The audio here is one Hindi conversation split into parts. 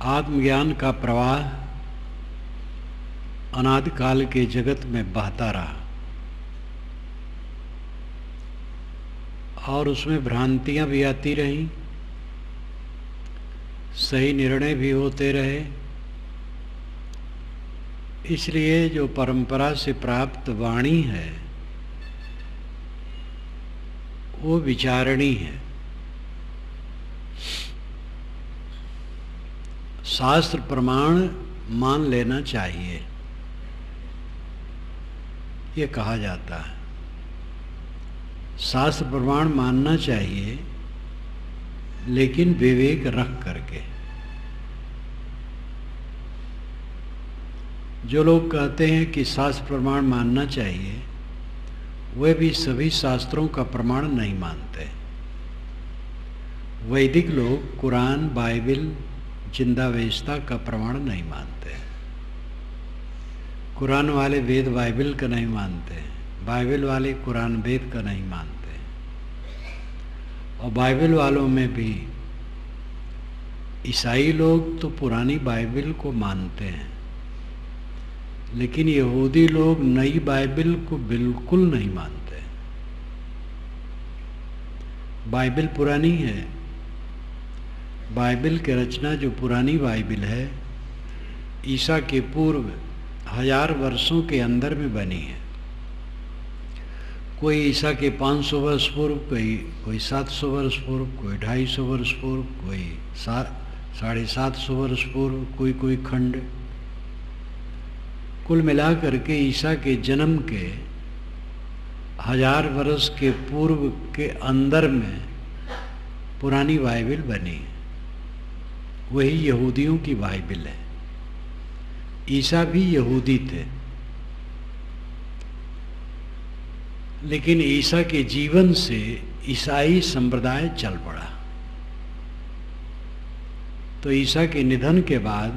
आत्मज्ञान का प्रवाह अनादिकाल के जगत में बहता रहा और उसमें भ्रांतियां भी आती रहीं, सही निर्णय भी होते रहे। इसलिए जो परंपरा से प्राप्त वाणी है वो विचारणी है। शास्त्र प्रमाण मान लेना चाहिए, ये कहा जाता है। शास्त्र प्रमाण मानना चाहिए, लेकिन विवेक रख करके। जो लोग कहते हैं कि शास्त्र प्रमाण मानना चाहिए, वे भी सभी शास्त्रों का प्रमाण नहीं मानते। वैदिक लोग कुरान, बाइबिल, जिंदावेशता का प्रमाण नहीं मानते। कुरान वाले वेद बाइबिल का नहीं मानते, बाइबिल वाले कुरान वेद का नहीं मानते। और बाइबिल वालों में भी ईसाई लोग तो पुरानी बाइबिल को मानते हैं, लेकिन यहूदी लोग नई बाइबिल को बिल्कुल नहीं मानते। बाइबिल पुरानी है। बाइबिल की रचना जो पुरानी बाइबिल है, ईसा के पूर्व 1000 वर्षों के अंदर में बनी है। कोई ईसा के 500 वर्ष पूर्व, कोई 700 वर्ष पूर्व, कोई 250 वर्ष पूर्व, कोई 750 वर्ष पूर्व, कोई खंड। कुल मिलाकर के ईसा के जन्म के 1000 वर्ष के पूर्व के अंदर में पुरानी बाइबिल बनी। वही यहूदियों की बाइबिल है। ईसा भी यहूदी थे, लेकिन ईसा के जीवन से ईसाई संप्रदाय चल पड़ा। तो ईसा के निधन के बाद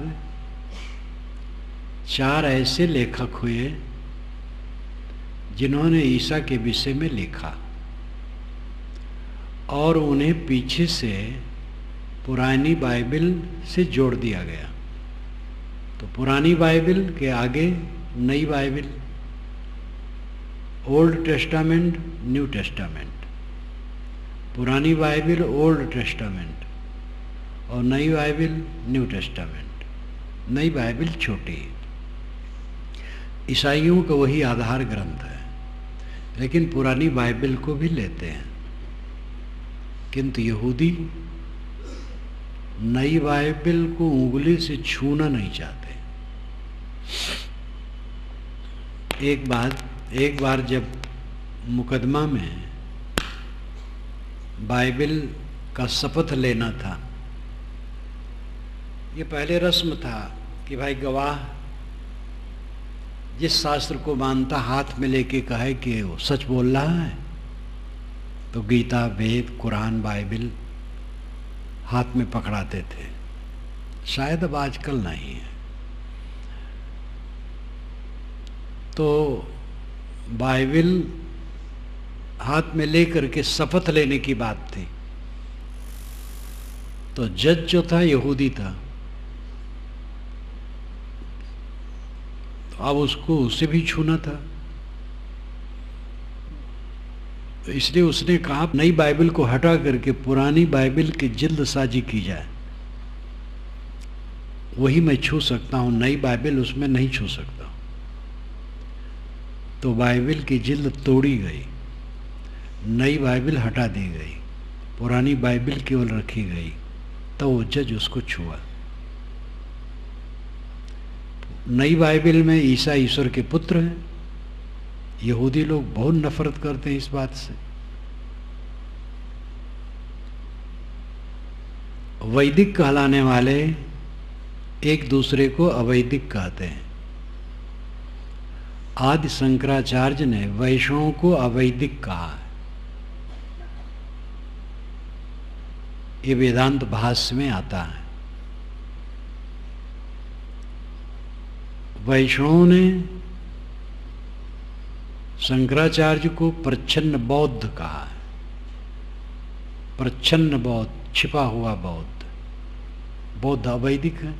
4 ऐसे लेखक हुए जिन्होंने ईसा के विषय में लिखा, और उन्हें पीछे से पुरानी बाइबिल से जोड़ दिया गया। तो पुरानी बाइबिल के आगे नई Bible, old testament, new testament. पुरानी बाइबिल ओल्ड टेस्टामेंट और नई बाइबिल न्यू टेस्टामेंट। नई बाइबिल छोटी। ईसाइयों का वही आधार ग्रंथ है, लेकिन पुरानी बाइबिल को भी लेते हैं। किंतु यहूदी नई बाइबिल को उंगली से छूना नहीं चाहते। एक बार जब मुकदमा में बाइबिल का शपथ लेना था, ये पहले रस्म था कि भाई गवाह जिस शास्त्र को मानता हाथ में लेके कहे कि वो सच बोल रहा है, तो गीता, वेद, कुरान, बाइबिल हाथ में पकड़ाते थे। शायद अब आजकल नहीं है। तो बाइबिल हाथ में लेकर के शपथ लेने की बात थी। तो जज जो था यहूदी था, तो अब उसको उसे भी छूना था। तो इसलिए उसने कहा नई बाइबिल को हटा करके पुरानी बाइबिल की जिल्दसाजी की जाए, वही मैं छू सकता हूं, नई बाइबिल उसमें नहीं छू सकता। तो बाइबिल की जिल्द तोड़ी गई, नई बाइबिल हटा दी गई, पुरानी बाइबिल केवल रखी गई। तो वो जज उसको छुआ। नई बाइबिल में ईसा ईश्वर के पुत्र हैं। यहूदी लोग बहुत नफरत करते हैं इस बात से। वैदिक कहलाने वाले एक दूसरे को अवैदिक कहते हैं। आदि शंकराचार्य ने वैष्णवों को अवैदिक कहा है। ये वेदांत भाष्य में आता है। वैष्णवों ने शंकराचार्य को प्रच्छन्न बौद्ध कहा है। प्रच्छन्न बौद्ध, छिपा हुआ बौद्ध। बौद्ध अवैदिक है,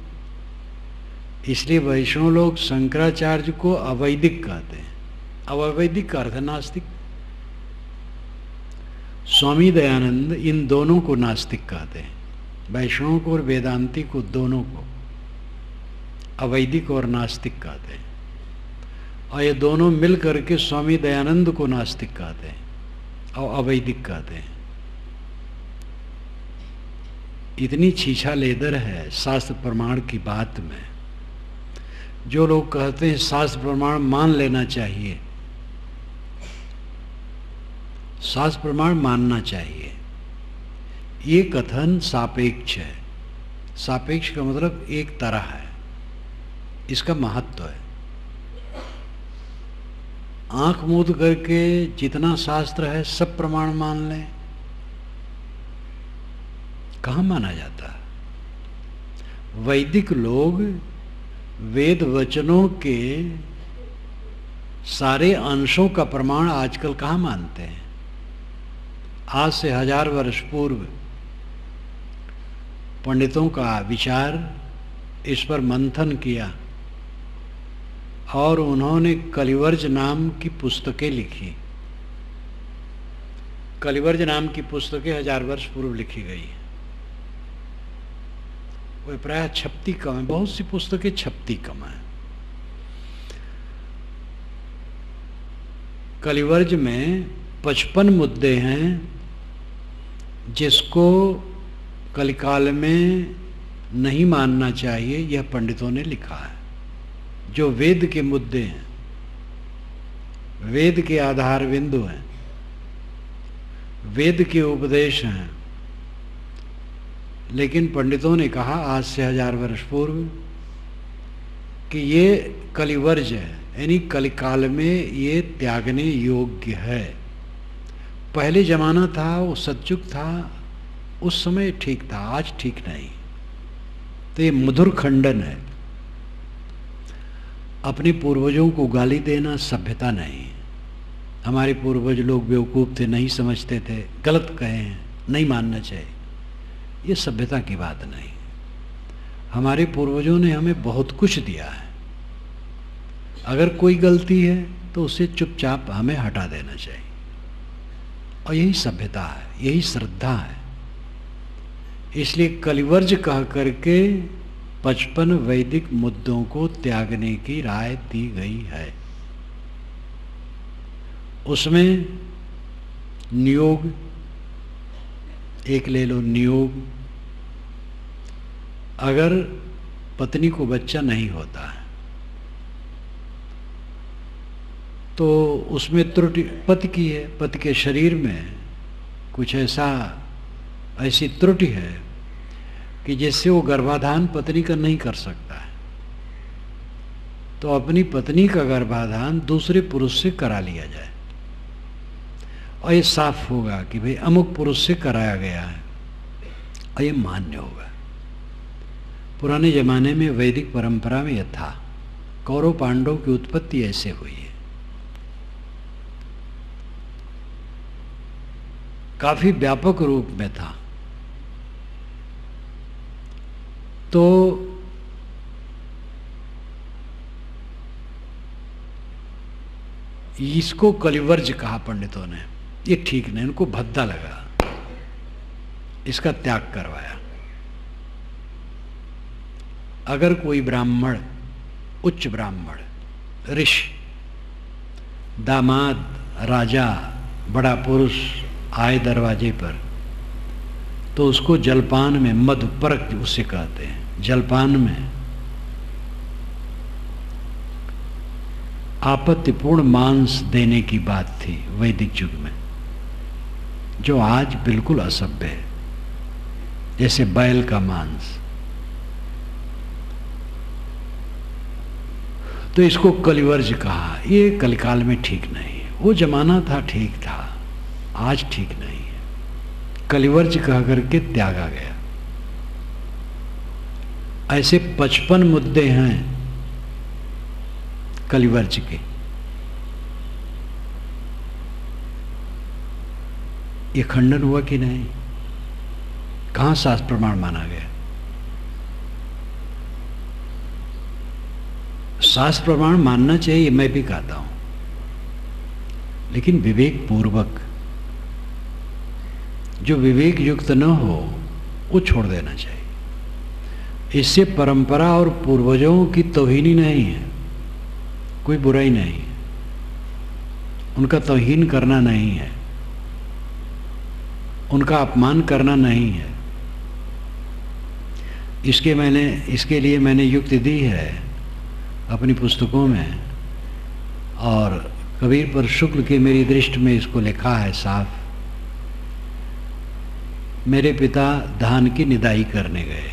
इसलिए वैष्णव लोग शंकराचार्य को अवैदिक कहते हैं। अवैदिक का अर्थ है नास्तिक। स्वामी दयानंद इन दोनों को नास्तिक कहते हैं, वैष्णव को और वेदांती को, दोनों को अवैदिक और नास्तिक कहते हैं। और ये दोनों मिल करके स्वामी दयानंद को नास्तिक कहते हैं और अवैदिक कहते हैं। इतनी छीछा लेदर है शास्त्र प्रमाण की बात में। जो लोग कहते हैं शास्त्र प्रमाण मान लेना चाहिए, शास्त्र प्रमाण मानना चाहिए, ये कथन सापेक्ष है। सापेक्ष का मतलब एक तरह है, इसका महत्व है। आंख मूंद करके जितना शास्त्र है सब प्रमाण मान लें, कहाँ माना जाता है। वैदिक लोग वेद वचनों के सारे अंशों का प्रमाण आजकल कहाँ मानते हैं। आज से 1000 वर्ष पूर्व पंडितों का विचार इस पर मंथन किया और उन्होंने कलिवर्ज नाम की पुस्तकें लिखी। कलिवर्ज नाम की पुस्तकें 1000 वर्ष पूर्व लिखी गई। वह प्रायः छपती कम है, बहुत सी पुस्तकें छपती कम है। कलिवर्ज में 55 मुद्दे हैं जिसको कलिकाल में नहीं मानना चाहिए, यह पंडितों ने लिखा है। जो वेद के मुद्दे हैं, वेद के आधार बिंदु हैं, वेद के उपदेश हैं, लेकिन पंडितों ने कहा आज से 1000 वर्ष पूर्व कि ये कलिवर्ज है, यानी कलिकाल में ये त्यागने योग्य है। पहले जमाना था वो सतयुग था, उस समय ठीक था, आज ठीक नहीं। तो ये मधुर खंडन है। अपने पूर्वजों को गाली देना सभ्यता नहीं। हमारे पूर्वज लोग बेवकूफ़ थे, नहीं समझते थे, गलत कहे हैं, नहीं मानना चाहिए, ये सभ्यता की बात नहीं। हमारे पूर्वजों ने हमें बहुत कुछ दिया है। अगर कोई गलती है तो उसे चुपचाप हमें हटा देना चाहिए, और यही सभ्यता है, यही श्रद्धा है। इसलिए कलिवर्ज कह करके 55 वैदिक मुद्दों को त्यागने की राय दी गई है। उसमें नियोग एक ले लो। नियोग, अगर पत्नी को बच्चा नहीं होता है तो उसमें त्रुटि पति की है, पति के शरीर में कुछ ऐसी त्रुटि है कि जिससे वो गर्भाधान पत्नी का नहीं कर सकता है, तो अपनी पत्नी का गर्भाधान दूसरे पुरुष से करा लिया जाए, और ये साफ होगा कि भाई अमुक पुरुष से कराया गया है, और ये मान्य होगा। पुराने जमाने में वैदिक परंपरा में यह था। कौरव पांडव की उत्पत्ति ऐसे हुई है। काफी व्यापक रूप में था। तो इसको कलिवर्ज कहा पंडितों ने। ये ठीक नहीं, इनको भद्दा लगा, इसका त्याग करवाया। अगर कोई ब्राह्मण, उच्च ब्राह्मण, ऋषि, दामाद, राजा, बड़ा पुरुष आए दरवाजे पर, तो उसको जलपान में, मधुपर्क उसे कहते हैं, जलपान में आपत्तिपूर्ण मांस देने की बात थी वैदिक युग में, जो आज बिल्कुल असभ्य है। जैसे बैल का मांस, तो इसको कलिवर्ज कहा। ये कलिकाल में ठीक नहीं है। वो जमाना था ठीक था, आज ठीक नहीं है। कलिवर्ज कह करके त्यागा गया। ऐसे 55 मुद्दे हैं कलिवर्ज के। ये खंडन हुआ कि नहीं? कहाँ शास्त्र प्रमाण माना गया? शास्त्र प्रमाण मानना चाहिए, मैं भी कहता हूं, लेकिन विवेक पूर्वक। जो विवेक युक्त न हो वो छोड़ देना चाहिए। इससे परंपरा और पूर्वजों की तौहीनी नहीं है, कोई बुराई नहीं है, उनका तौहीन करना नहीं है, उनका अपमान करना नहीं है। इसके लिए मैंने युक्ति दी है अपनी पुस्तकों में, और कबीर पर शुक्ल की मेरी दृष्टि में इसको लिखा है साफ। मेरे पिता धान की निदाई करने गए,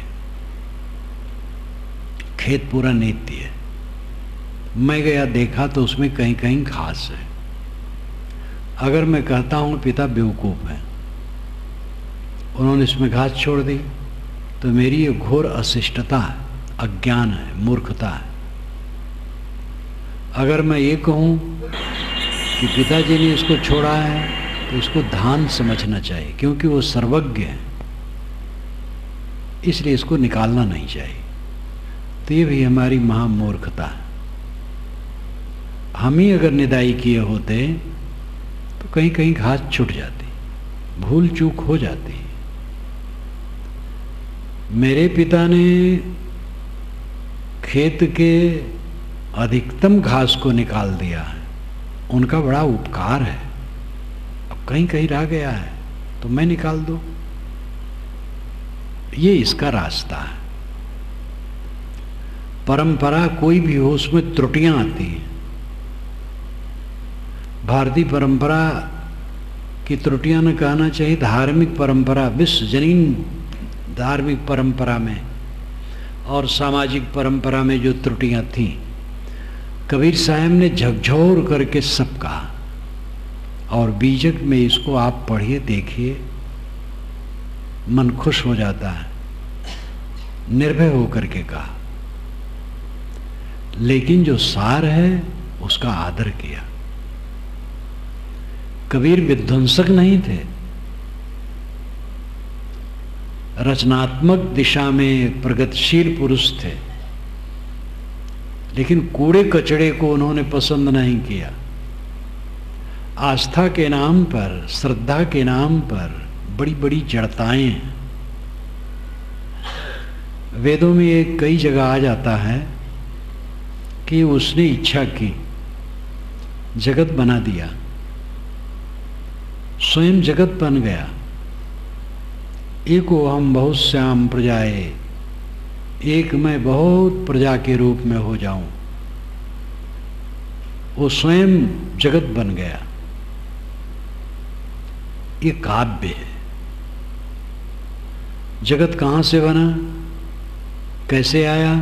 खेत पूरा नीति है, मैं गया देखा तो उसमें कहीं कहीं घास है। अगर मैं कहता हूं पिता बेवकूफ है, उन्होंने इसमें घास छोड़ दी, तो मेरी ये घोर अशिष्टता है, अज्ञान है, मूर्खता है। अगर मैं ये कहूं कि पिताजी ने इसको छोड़ा है, तो इसको धान समझना चाहिए, क्योंकि वो सर्वज्ञ है, इसलिए इसको निकालना नहीं चाहिए। तो ये भी हमारी महामूर्खता है। हम ही अगर निदाई किए होते तो कहीं कहीं घास छूट जाती, भूल चूक हो जाती। मेरे पिता ने खेत के अधिकतम घास को निकाल दिया है, उनका बड़ा उपकार है। अब कहीं कहीं रह गया है तो मैं निकाल दूं, ये इसका रास्ता है। परंपरा कोई भी हो उसमें त्रुटियां आती हैं। भारतीय परंपरा की त्रुटियां न कहना चाहिए, धार्मिक परंपरा, विश्वजनीन धार्मिक परंपरा में और सामाजिक परंपरा में जो त्रुटियां थीं, कबीर साहब ने झकझोर करके सब कहा। और बीजक में इसको आप पढ़िए, देखिए, मन खुश हो जाता है, निर्भय होकर के कहा। लेकिन जो सार है उसका आदर किया। कबीर विध्वंसक नहीं थे, रचनात्मक दिशा में प्रगतिशील पुरुष थे, लेकिन कूड़े कचड़े को उन्होंने पसंद नहीं किया। आस्था के नाम पर, श्रद्धा के नाम पर बड़ी बड़ी जड़ताएं हैं। वेदों में एक कई जगह आ जाता है कि उसने इच्छा की, जगत बना दिया, स्वयं जगत बन गया। एको हम बहुत श्याम प्रजाए, एक मैं बहुत प्रजा के रूप में हो जाऊं। वो स्वयं जगत बन गया। ये काव्य है। जगत कहां से बना, कैसे आया,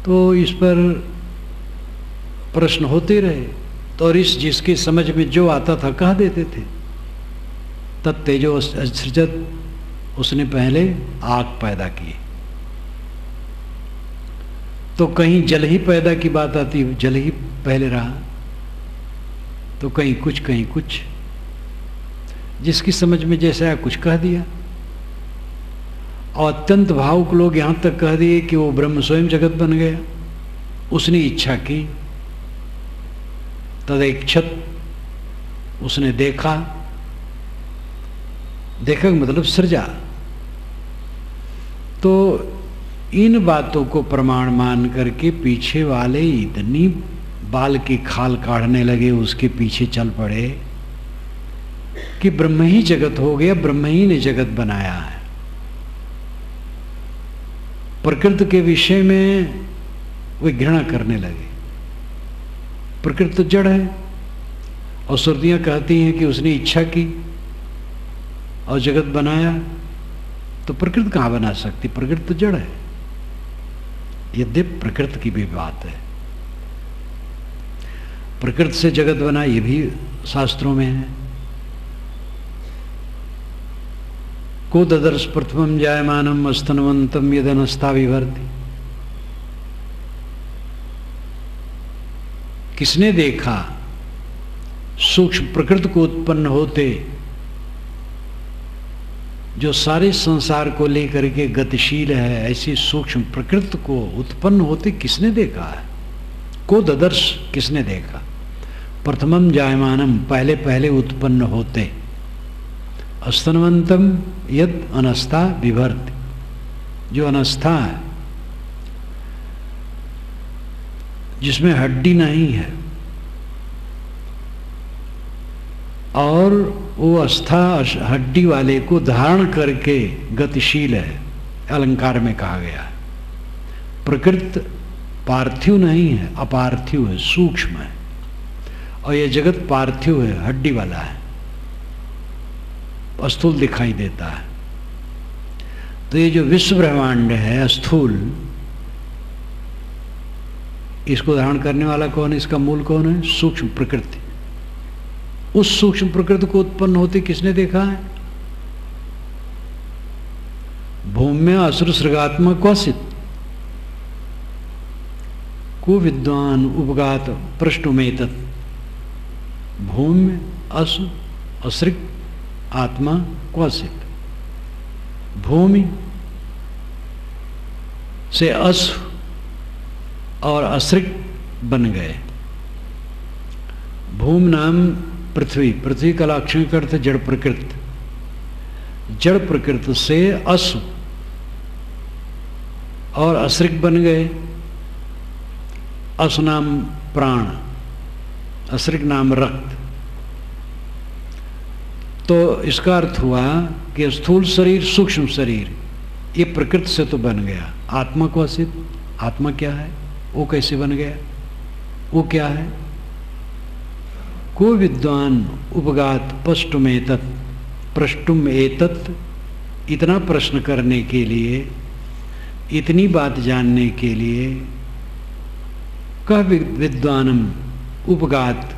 तो इस पर प्रश्न होते रहे। तो और इस जिसकी समझ में जो आता था कह देते थे। तत्तेजो असृजत, उसने पहले आग पैदा की। तो कहीं जल ही पैदा की बात आती, जल ही पहले रहा, तो कहीं कुछ, जिसकी समझ में जैसे आया कुछ कह दिया। और अत्यंत भावुक लोग यहां तक कह दिए कि वो ब्रह्म स्वयं जगत बन गया, उसने इच्छा की, तदैक्षत, उसने देखा, देखा मतलब सृजा। तो इन बातों को प्रमाण मान करके पीछे वाले इतनी बाल की खाल काढ़ने लगे, उसके पीछे चल पड़े कि ब्रह्म ही जगत हो गया, ब्रह्म ही ने जगत बनाया है। प्रकृति के विषय में वे घृणा करने लगे। प्रकृति तो जड़ है, और श्रुतियां कहती हैं कि उसने इच्छा की और जगत बनाया, तो प्रकृति कहां बना सकती, प्रकृति तो जड़ है। यद्यपि प्रकृति की भी बात है, प्रकृति से जगत बना, ये भी शास्त्रों में है। को ददर्श प्रथमं जायमानम अस्तनवंतम यदनस्ता विभर्ति। किसने देखा सूक्ष्म प्रकृति को उत्पन्न होते, जो सारे संसार को लेकर के गतिशील है, ऐसी सूक्ष्म प्रकृति को उत्पन्न होते किसने देखा है? को ददर्श, किसने देखा? प्रथमम जायमानम, पहले पहले उत्पन्न होते, अस्तनवंतम यद अनस्था विभर्ति, जो अनस्था है, जिसमें हड्डी नहीं है, और वो अस्था हड्डी वाले को धारण करके गतिशील है, अलंकार में कहा गया है। प्रकृति पार्थिव नहीं है, अपार्थिव है, सूक्ष्म है, और ये जगत पार्थिव है, हड्डी वाला है, स्थूल दिखाई देता है। तो ये जो विश्व ब्रह्मांड है स्थूल, इसको धारण करने वाला कौन है? इसका मूल कौन है? सूक्ष्म प्रकृति। उस सूक्ष्म प्रकृति को उत्पन्न होते किसने देखा है? भूम्य असुर सृगात्मा क्वचित् को विद्वान उपगात पृष्ठमेतत्। भूम्य असु असृग आत्मा क्वचित्, भूमि से असु और असृग बन गए। भूम नाम पृथ्वी, पृथ्वी का लाक्षणिक अर्थ जड़ प्रकृति, जड़ प्रकृति से असु और असृग बन गए। असु नाम प्राण, असृग नाम रक्त। तो इसका अर्थ हुआ कि स्थूल शरीर सूक्ष्म शरीर ये प्रकृति से तो बन गया। आत्मा को असित, आत्मा क्या है? वो कैसे बन गया? वो क्या है? को विद्वान उपगात पष्टुम एतत्, पृष्टुम एतत्, इतना प्रश्न करने के लिए, इतनी बात जानने के लिए, कह विद्वानम उपगात,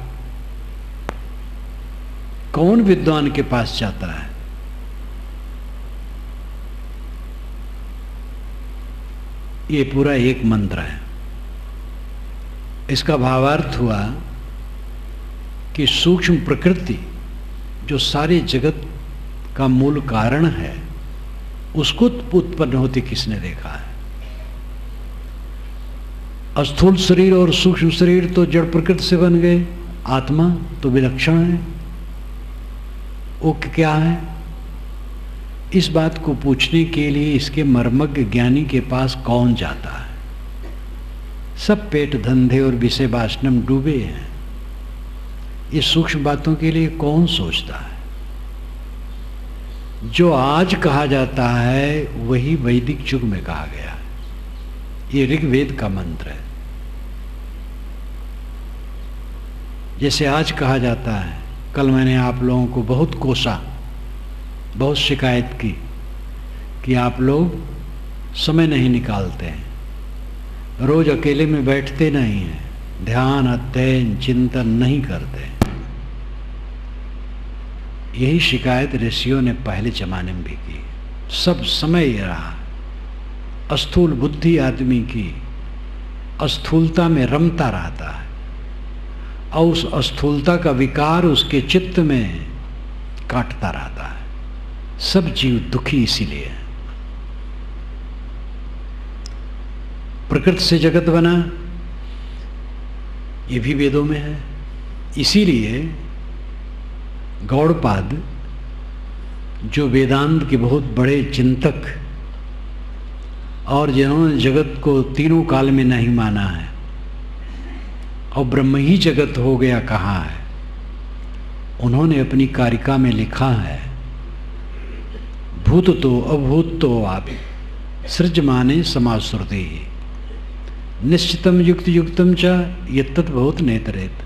कौन विद्वान के पास जाता है? ये पूरा एक मंत्र है। इसका भावार्थ हुआ कि सूक्ष्म प्रकृति जो सारे जगत का मूल कारण है, उसको उत्पन्न होते किसने देखा है? स्थूल शरीर और सूक्ष्म शरीर तो जड़ प्रकृति से बन गए, आत्मा तो विलक्षण है, वो क्या है? इस बात को पूछने के लिए इसके मर्मज्ञ ज्ञानी के पास कौन जाता है? सब पेट धंधे और विषय वासना में डूबे हैं। ये सूक्ष्म बातों के लिए कौन सोचता है? जो आज कहा जाता है वही वैदिक युग में कहा गया है। ये ऋग्वेद का मंत्र है। जैसे आज कहा जाता है, कल मैंने आप लोगों को बहुत कोसा, बहुत शिकायत की कि आप लोग समय नहीं निकालते हैं, रोज अकेले में बैठते नहीं हैं, ध्यान अध्ययन चिंतन नहीं करते। यही शिकायत ऋषियों ने पहले जमाने में भी की। सब समय ये रहा, स्थूल बुद्धि आदमी की स्थूलता में रमता रहता है, और उस स्थूलता का विकार उसके चित्त में काटता रहता है। सब जीव दुखी इसीलिए है। प्रकृति से जगत बना, ये भी वेदों में है। इसीलिए गौड़पाद जो वेदांत के बहुत बड़े चिंतक और जिन्होंने जगत को तीनों काल में नहीं माना है और ब्रह्म ही जगत हो गया कहा है, उन्होंने अपनी कारिका में लिखा है, भूत तो अभूत तो आप सृजमाने समाश्रुति निश्चितम युक्त युक्तम च यत्तत् बहुत नेतरेत।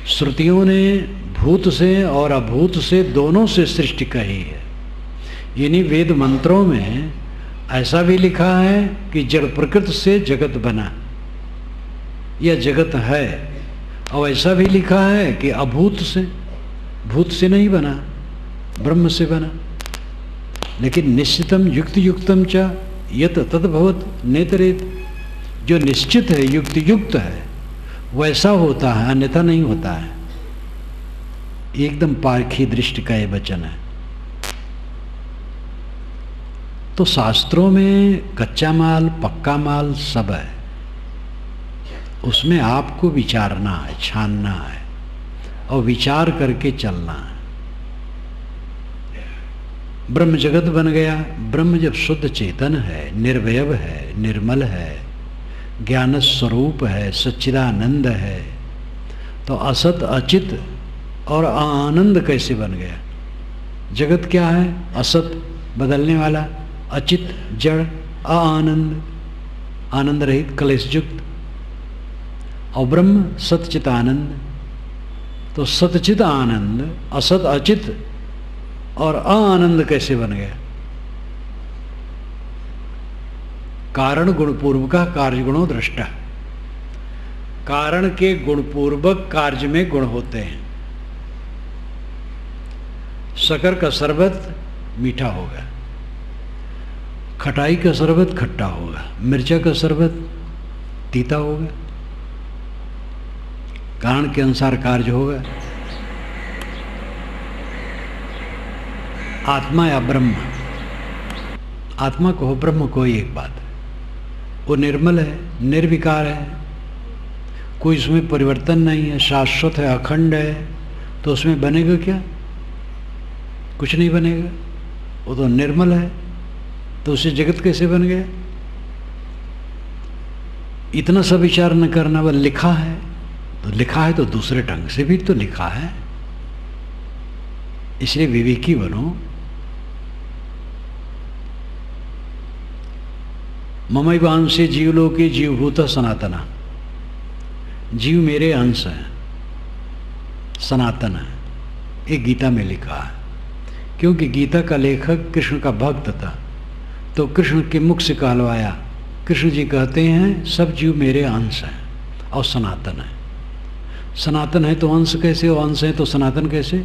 श्रुतियों ने भूत से और अभूत से दोनों से सृष्टि कही है। यानी वेद मंत्रों में ऐसा भी लिखा है कि जड़ प्रकृति से जगत बना, यह जगत है, और ऐसा भी लिखा है कि अभूत से, भूत से नहीं बना, ब्रह्म से बना। लेकिन निश्चितम युक्त युक्तम च यत तद्भवत नेतरेत, जो निश्चित है, युक्त है, वैसा होता है, अन्यथा नहीं होता है। एकदम पारखी दृष्टि का ये वचन है। तो शास्त्रों में कच्चा माल, पक्का माल सब है, उसमें आपको विचारना है, छानना है और विचार करके चलना है। ब्रह्म जगत बन गया। ब्रह्म जब शुद्ध चेतन है, निर्वयव है, निर्मल है, ज्ञान स्वरूप है, सच्चिदानंद है, तो असत अचित और आनंद कैसे बन गया? जगत क्या है? असत बदलने वाला, अचित जड़, आनंद आनंद रहित कलेशयुक्त, और ब्रह्म सतचित आनंद। तो सतचित आनंद असत अचित और आनंद कैसे बन गया? कारण गुणपूर्व का कार्य गुणों दृष्टा। कारण के गुणपूर्वक कार्य में गुण होते हैं। शक्कर का शरबत मीठा होगा, खटाई का शरबत खट्टा होगा, मिर्चा का शरबत तीता होगा। कारण के अनुसार कार्य होगा। आत्मा या ब्रह्म, आत्मा को हो, ब्रह्म को ही एक बात है, वो निर्मल है, निर्विकार है, कोई उसमें परिवर्तन नहीं है, शाश्वत है, अखंड है। तो उसमें बनेगा क्या? कुछ नहीं बनेगा। वो तो निर्मल है, तो उसे जगत कैसे बन गया? इतना सा विचार न करना। वह लिखा है तो लिखा है, तो दूसरे ढंग से भी तो लिखा है, इसलिए विवेकी बनो। ममैवांशे जीवलोके जीवभूत सनातना, जीव मेरे अंश है, सनातन है, ये गीता में लिखा है। क्योंकि गीता का लेखक कृष्ण का भक्त था, तो कृष्ण के मुख से कहलवाया। कृष्ण जी कहते हैं सब जीव मेरे अंश हैं और सनातन है। सनातन है तो अंश कैसे, और अंश है तो सनातन कैसे?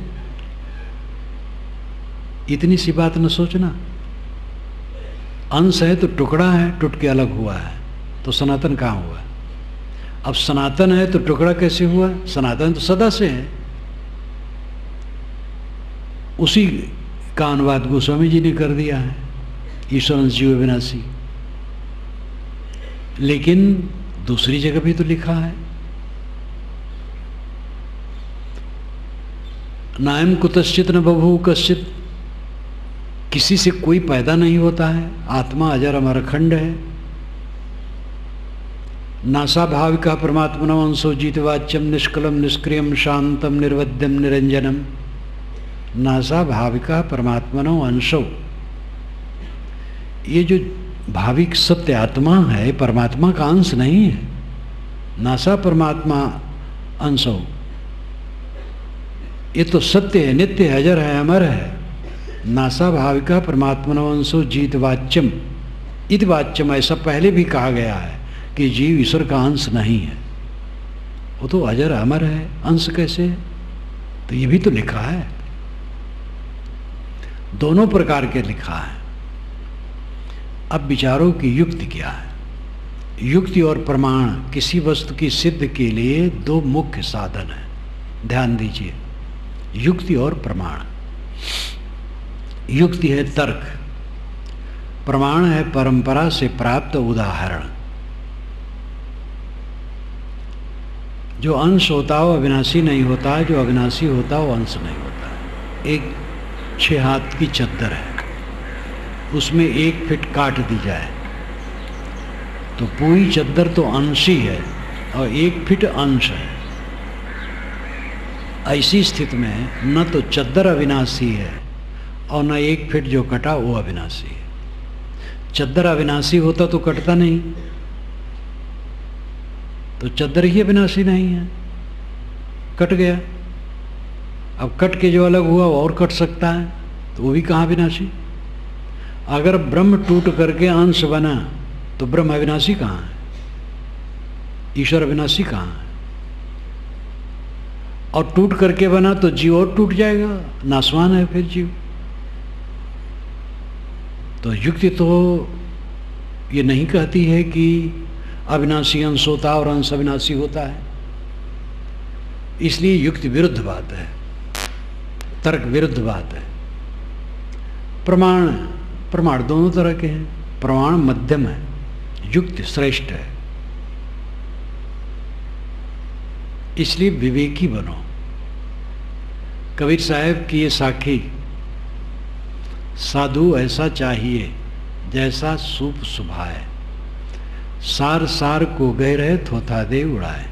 इतनी सी बात न सोचना। अंश है तो टुकड़ा है, टूट के अलग हुआ है, तो सनातन कहाँ हुआ? अब सनातन है तो टुकड़ा कैसे हुआ? सनातन तो सदा से है। उसी का अनुवाद गोस्वामी जी ने कर दिया है, ईश्वरंश जीव विनाशी। लेकिन दूसरी जगह भी तो लिखा है, नायम कुतश्चित न बभू कश्चित, किसी से कोई पैदा नहीं होता है, आत्मा अजर अमर अखंड है। नासा भाविका परमात्मनो अंशो जीतवाच्यम निष्कलम निष्क्रियम शांतम निर्वध्यम निरंजनम। नासा भाविका परमात्मनो अंशो, ये जो भाविक सत्य आत्मा है, परमात्मा का अंश नहीं है। नासा परमात्मा अंशो, ये तो सत्य है, नित्य है, अजर है, अमर है। नासा भाविका परमात्मनो अंशो जीत वाच्यम, इत वाच्यम, ऐसा पहले भी कहा गया है कि जीव ईश्वर का अंश नहीं है, वो तो अजर अमर है, अंश कैसे? तो ये भी तो लिखा है, दोनों प्रकार के लिखा है। अब विचारों की युक्ति क्या है? युक्ति और प्रमाण किसी वस्तु की सिद्ध के लिए दो मुख्य साधन है, ध्यान दीजिए। युक्ति और प्रमाण। युक्ति है तर्क, प्रमाण है परंपरा से प्राप्त उदाहरण। जो अंश होता हो अविनाशी नहीं होता है, जो अविनाशी होता हो अंश नहीं होता है। एक 6 हाथ की चद्दर है, उसमें 1 फीट काट दी जाए तो पूरी चद्दर तो अंशी है और 1 फीट अंश है। ऐसी स्थिति में न तो चद्दर अविनाशी है और न 1 फीट जो कटा वो अविनाशी है। चद्दर अविनाशी होता तो कटता नहीं, तो चद्दर ही अविनाशी नहीं है, कट गया। अब कट के जो अलग हुआ वो और कट सकता है, तो वो भी कहाँ अविनाशी? अगर ब्रह्म टूट करके अंश बना तो ब्रह्म अविनाशी कहाँ है? ईश्वर अविनाशी कहाँ है? और टूट करके बना तो जीव और टूट जाएगा, नासवान है फिर जीव। तो युक्ति तो ये नहीं कहती है कि अविनाशी अंश होता है और अंश अविनाशी होता है। इसलिए युक्ति विरुद्ध बात है, तर्क विरुद्ध बात है। प्रमाण दोनों तरह के हैं। प्रमाण मध्यम है, युक्ति श्रेष्ठ है। इसलिए विवेकी बनो। कबीर साहब की ये साखी, साधु ऐसा चाहिए जैसा सूप सुभाए, सार सार को गह रहे थोथा दे उड़ाए।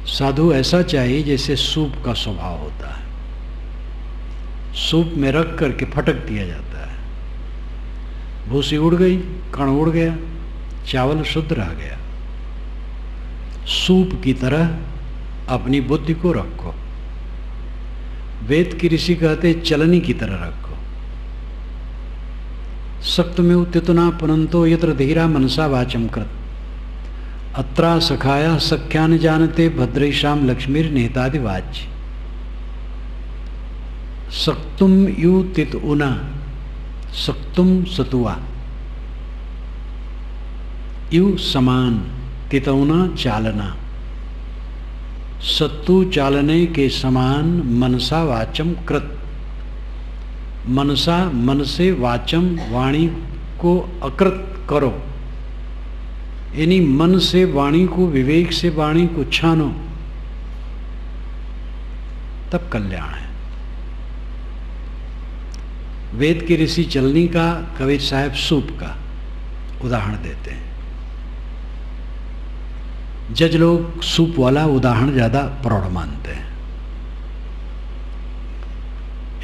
साधु ऐसा चाहिए जैसे सूप का स्वभाव होता है, सूप में रख करके फटक दिया जाता है, भूसी उड़ गई, कण उड़ गया, चावल शुद्ध रह गया। सूप की तरह अपनी बुद्धि को रखो। वेद की ऋषि कहते चलनी की तरह रखो। सक्त में उत्तितना पुनंतो यत्र धीरा मनसा वाचम कृत, अत्रा सखाया सख्यान जानते भद्रेशाम लक्ष्मीर निहितादि वाच्य। सक्तुम यु तित उना, सक्तुम सतुआ, यु समान, तितौना चालना। सत्तु चालने के समान मनसा वाचम कृत। मनसा मन से, वाचम वाणी को अकृत करो, यानी मन से वाणी को, विवेक से वाणी को छानो, तब कल्याण है। वेद के ऋषि चलनी का, कबीर साहब सूप का उदाहरण देते हैं। जज लोग सूप वाला उदाहरण ज्यादा प्रौढ़ मानते हैं।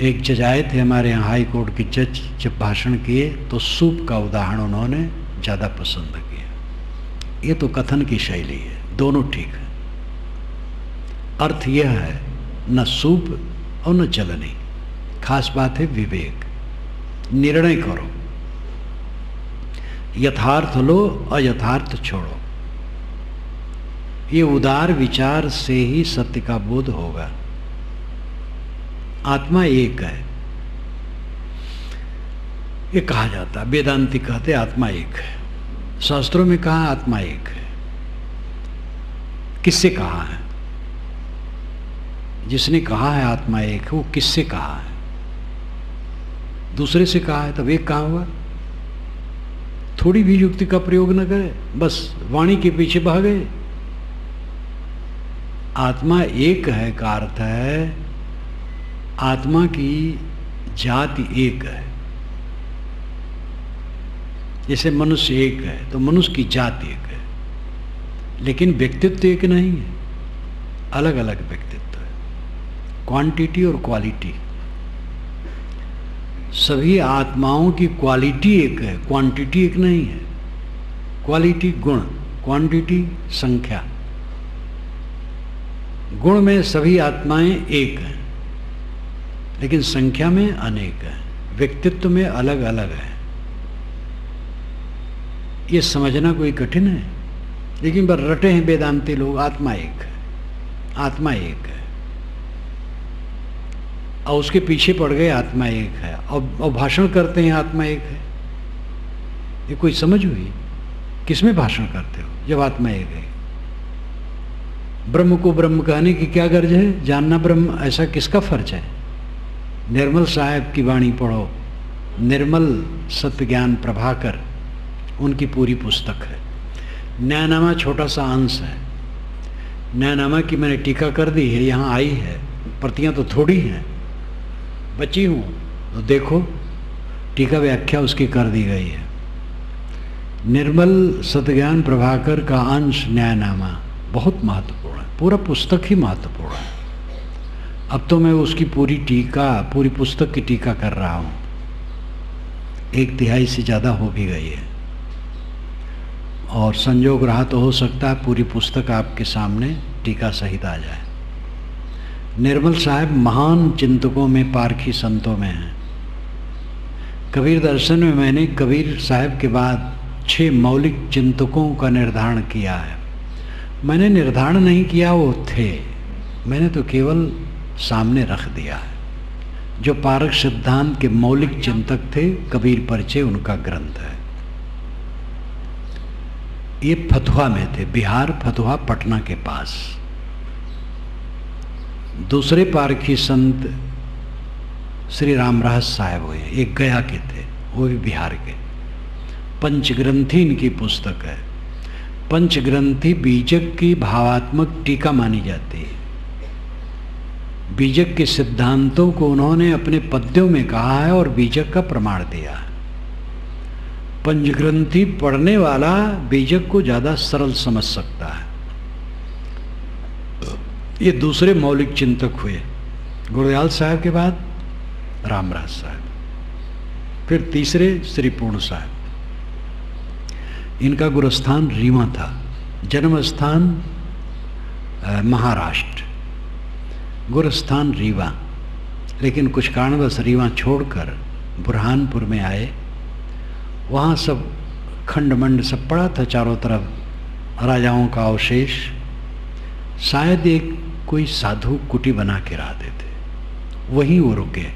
एक जज आए थे हमारे यहाँ, हाई कोर्ट के जज, जब भाषण किए तो सूप का उदाहरण उन्होंने ज्यादा पसंद किया। ये तो कथन की शैली है, दोनों ठीक है। अर्थ यह है, न सूप और न चलनी। खास बात है विवेक। निर्णय करो, यथार्थ लो, अयथार्थ छोड़ो। ये उदार विचार से ही सत्य का बोध होगा। आत्मा एक है, ये कहा जाता है। वेदांती कहते आत्मा एक है, शास्त्रों में कहा आत्मा एक है। किससे कहा है? जिसने कहा है आत्मा एक है, वो किससे कहा है? दूसरे से कहा है, तब एक कहा हुआ। थोड़ी भी युक्ति का प्रयोग न करे, बस वाणी के पीछे बह गए। आत्मा एक है का अर्थ है आत्मा की जाति एक है। जैसे मनुष्य एक है तो मनुष्य की जाति एक है, लेकिन व्यक्तित्व एक नहीं है, अलग अलग व्यक्तित्व है। क्वांटिटी और क्वालिटी, सभी आत्माओं की क्वालिटी एक है, क्वांटिटी एक नहीं है। क्वालिटी गुण, क्वांटिटी संख्या। गुण में सभी आत्माएं एक हैं, लेकिन संख्या में अनेक है, व्यक्तित्व में अलग अलग है। ये समझना कोई कठिन है, लेकिन पर रटे हैं वेदांती लोग, आत्मा एक है, आत्मा एक है, और उसके पीछे पड़ गए आत्मा एक है, और भाषण करते हैं आत्मा एक है। ये कोई समझ हुई? किसमें भाषण करते हो जब आत्मा एक है? ब्रह्म को ब्रह्म कहने की क्या गर्ज है? जानना ब्रह्म, ऐसा किसका फर्ज है? निर्मल साहब की वाणी पढ़ो, निर्मल सत्य ज्ञान प्रभाकर, उनकी पूरी पुस्तक है। न्यायनामा छोटा सा अंश है। न्यायनामा की मैंने टीका कर दी है, यहाँ आई है, प्रतियां तो थोड़ी हैं, बची हूँ तो देखो, टीका व्याख्या उसकी कर दी गई है। निर्मल सत्यज्ञान प्रभाकर का अंश न्यायनामा बहुत महत्वपूर्ण है, पूरा पुस्तक ही महत्वपूर्ण है। अब तो मैं उसकी पूरी पुस्तक की टीका कर रहा हूँ, 1/3 से ज़्यादा हो भी गई है, और संयोग रहा तो हो सकता है पूरी पुस्तक आपके सामने टीका सहित आ जाए। निर्मल साहब महान चिंतकों में, पारखी संतों में हैं। कबीर दर्शन में मैंने कबीर साहब के बाद 6 मौलिक चिंतकों का निर्धारण किया है। मैंने निर्धारण नहीं किया, वो थे, मैंने तो केवल सामने रख दिया है। जो पारक सिद्धांत के मौलिक चिंतक थे, कबीर परिचय उनका ग्रंथ है। ये फतुहा में थे, बिहार फतुहा पटना के पास। दूसरे पारखी संत श्री रामराज साहब हुए, एक गया के थे, वो भी बिहार के। पंचग्रंथि इनकी पुस्तक है। पंचग्रंथि बीजक की भावात्मक टीका मानी जाती है। बीजक के सिद्धांतों को उन्होंने अपने पद्यों में कहा है और बीजक का प्रमाण दिया है। पंचग्रंथि पढ़ने वाला बीजक को ज़्यादा सरल समझ सकता है। ये दूसरे मौलिक चिंतक हुए, गुरदयाल साहब के बाद रामराज साहब, फिर तीसरे श्री पूर्ण साहब। इनका गुरुस्थान रीवा था, जन्म स्थान महाराष्ट्र, गुरुस्थान रीवा। लेकिन कुछ कारणवश रीवा छोड़कर बुरहानपुर में आए। वहाँ सब खंड-मंड सब पड़ा था, चारों तरफ राजाओं का अवशेष। शायद एक कोई साधु कुटी बना के रहते थे, वहीं वो रुके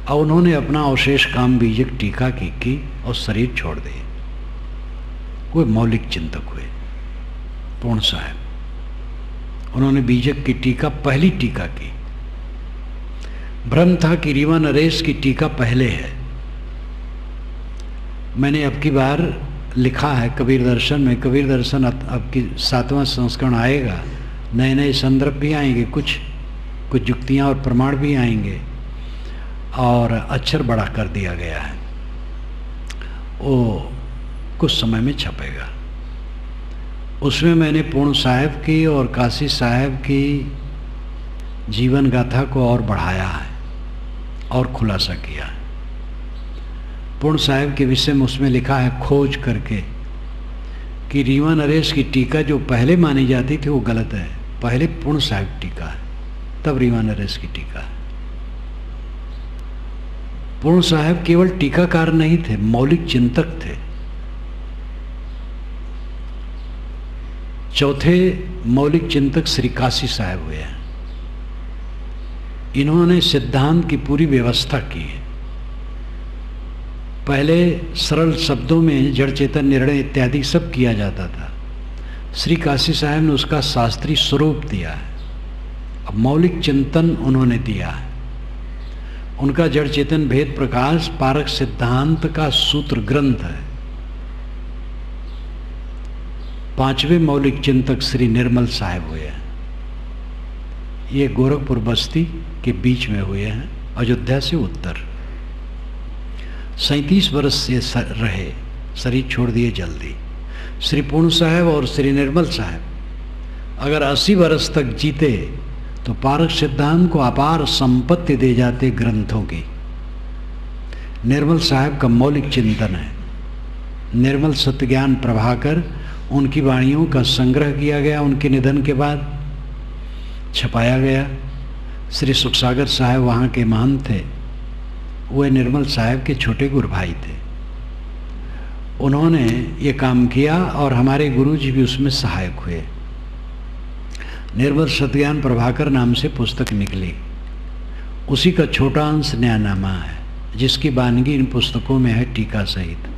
और उन्होंने अपना अवशेष काम बीजक टीका की और शरीर छोड़ दिए। वो मौलिक चिंतक हुए पूर्ण साहब। उन्होंने बीजक की टीका, पहली टीका की। भ्रम था कि रीवा नरेश की टीका पहले है। मैंने अब की बार लिखा है कबीर दर्शन में। कबीर दर्शन अब की 7वां संस्करण आएगा, नए नए संदर्भ भी आएंगे, कुछ युक्तियाँ और प्रमाण भी आएंगे और अक्षर बड़ा कर दिया गया है। वो कुछ समय में छपेगा। उसमें मैंने पूर्ण साहब की और काशी साहब की जीवन गाथा को और बढ़ाया है और खुलासा किया है। पूर्ण साहब के विषय में उसमें लिखा है खोज करके कि रीवा नरेश की टीका जो पहले मानी जाती थी वो गलत है। पहले पूर्ण साहब टीका है, तब रीवा नरेश की टीका है। पूर्ण साहब केवल टीकाकार नहीं थे, मौलिक चिंतक थे। चौथे मौलिक चिंतक श्री काशी साहब हुए हैं। इन्होंने सिद्धांत की पूरी व्यवस्था की है। पहले सरल शब्दों में जड़ चेतन निर्णय इत्यादि सब किया जाता था। श्री काशी साहब ने उसका शास्त्रीय स्वरूप दिया है। अब मौलिक चिंतन उन्होंने दिया है। उनका जड़ चेतन भेद प्रकाश पारक सिद्धांत का सूत्र ग्रंथ है। पांचवें मौलिक चिंतक श्री निर्मल साहब हुए हैं। ये गोरखपुर बस्ती के बीच में हुए हैं, अयोध्या से उत्तर। 37 वर्ष से रहे, शरीर छोड़ दिए जल्दी। श्री पूर्ण साहब और श्री निर्मल साहब अगर 80 वर्ष तक जीते तो पारक सिद्धांत को अपार संपत्ति दे जाते ग्रंथों की। निर्मल साहब का मौलिक चिंतन है। निर्मल सत्य ज्ञान प्रभाकर, उनकी वाणियों का संग्रह किया गया, उनके निधन के बाद छपाया गया। श्री सुखसागर साहब वहाँ के महंत थे, वे निर्मल साहब के छोटे गुरु भाई थे। उन्होंने ये काम किया और हमारे गुरुजी भी उसमें सहायक हुए। निर्मल सत्यज्ञान प्रभाकर नाम से पुस्तक निकली, उसी का छोटा अंश न्यायनामा है, जिसकी वानगी इन पुस्तकों में है टीका सहित।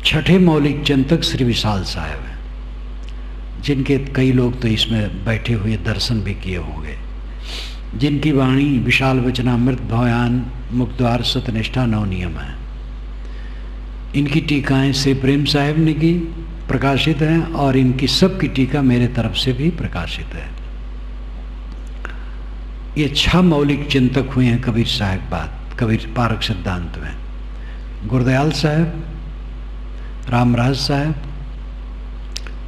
छठे मौलिक चिंतक श्री विशाल साहब हैं, जिनके कई लोग तो इसमें बैठे हुए दर्शन भी किए होंगे। जिनकी वाणी विशाल वचनामृत, भयान, मुक्तद्वार, सत्यनिष्ठा, नवनियम है। इनकी टीकाएं श्री प्रेम साहब ने की प्रकाशित हैं और इनकी सबकी टीका मेरे तरफ से भी प्रकाशित है। ये 6 मौलिक चिंतक हुए हैं कबीर साहब बात, कबीर पारक सिद्धांत में। गुरदयाल साहब, रामराज साहब,